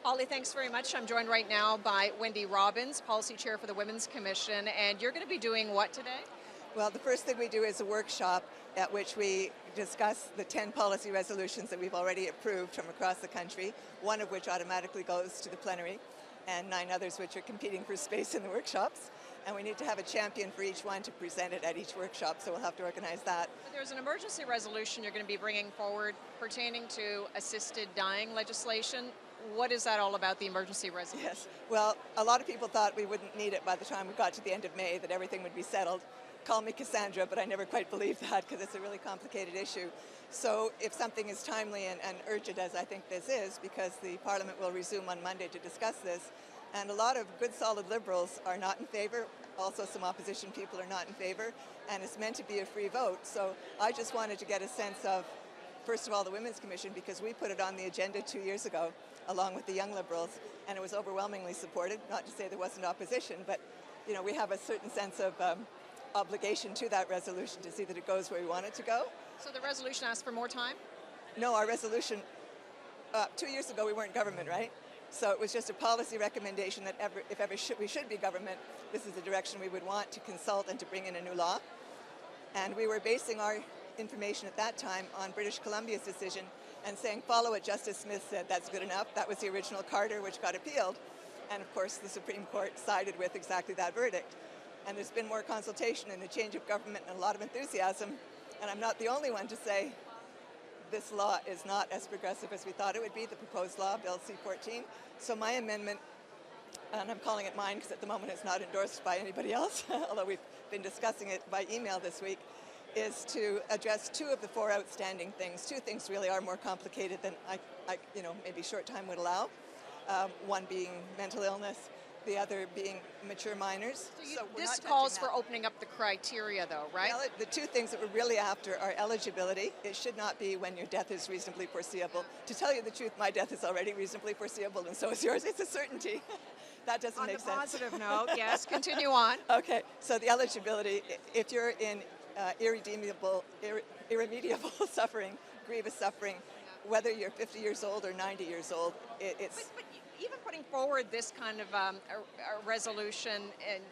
Holly, thanks very much. I'm joined right now by Wendy Robbins, Policy Chair for the Women's Commission, and you're going to be doing what today? Well, the first thing we do is a workshop at which we discuss the 10 policy resolutions that we've already approved from across the country, one of which automatically goes to the plenary, and 9 others which are competing for space in the workshops. And we need to have a champion for each one to present it at each workshop, so we'll have to organize that. But there's an emergency resolution you're going to be bringing forward pertaining to assisted dying legislation. What is that all about, the emergency resolution? Yes, well, a lot of people thought we wouldn't need it by the time we got to the end of May, that everything would be settled. Call me Cassandra, but I never quite believed that because it's a really complicated issue. So if something is timely and urgent, as I think this is, because the Parliament will resume on Monday to discuss this, and a lot of good, solid Liberals are not in favour. Also, some opposition people are not in favour, and it's meant to be a free vote. So I just wanted to get a sense of, first of all, the Women's Commission, because we put it on the agenda 2 years ago, along with the Young Liberals, and it was overwhelmingly supported. Not to say there wasn't opposition, but you know, we have a certain sense of obligation to that resolution to see that it goes where we want it to go. So the resolution asks for more time? No, our resolution, 2 years ago we weren't government, right? So it was just a policy recommendation that if ever we should be government, this is the direction we would want to consult and to bring in a new law. And we were basing our information at that time on British Columbia's decision and saying, follow what Justice Smith said, that's good enough. That was the original Carter, which got appealed. And of course, the Supreme Court sided with exactly that verdict. And there's been more consultation and a change of government and a lot of enthusiasm. And I'm not the only one to say this law is not as progressive as we thought it would be, the proposed law, Bill C-14. So my amendment, and I'm calling it mine because at the moment it's not endorsed by anybody else, although we've been discussing it by email this week, is to address 2 of the 4 outstanding things. 2 things really are more complicated than maybe short time would allow. One being mental illness, the other being mature minors. So this calls for opening up the criteria though, right? Well, the 2 things that we're really after are eligibility. It should not be when your death is reasonably foreseeable. To tell you the truth, my death is already reasonably foreseeable and so is yours. It's a certainty. That doesn't make sense. On the positive note, yes, continue on. Okay, so the eligibility, if you're in irremediable suffering, grievous suffering, whether you're 50 years old or 90 years old, it's... But even putting forward this kind of a resolution, and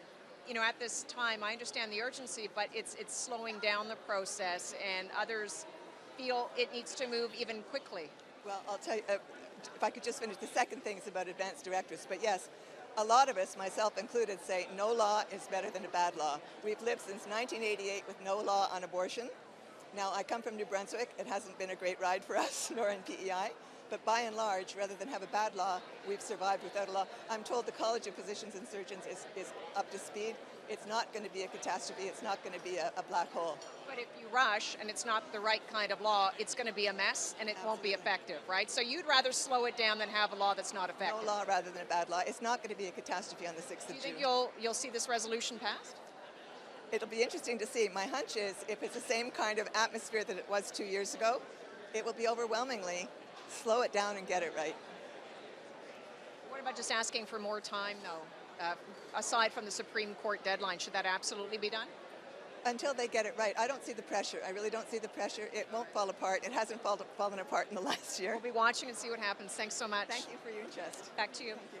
at this time, I understand the urgency, but it's slowing down the process, and others feel it needs to move even quickly. Well, I'll tell you, if I could just finish, the second thing is about advance directives, but yes, a lot of us, myself included, say no law is better than a bad law. We've lived since 1988 with no law on abortion. Now, I come from New Brunswick. It hasn't been a great ride for us, nor in PEI. But by and large, rather than have a bad law, we've survived without a law. I'm told the College of Physicians and Surgeons is up to speed. It's not going to be a catastrophe. It's not going to be a black hole. But if you rush and it's not the right kind of law, it's going to be a mess and it won't be effective, right? So you'd rather slow it down than have a law that's not effective. No law rather than a bad law. It's not going to be a catastrophe on the 6th of June. Do you think you'll see this resolution passed? It'll be interesting to see. My hunch is if it's the same kind of atmosphere that it was 2 years ago, it will be overwhelmingly slow it down and get it right. What about just asking for more time, though? Aside from the Supreme Court deadline, should that absolutely be done? Until they get it right. I don't see the pressure. I really don't see the pressure. It won't fall apart. It hasn't fallen apart in the last year. We'll be watching and see what happens. Thanks so much. Thank you for your interest. Back to you. Thank you.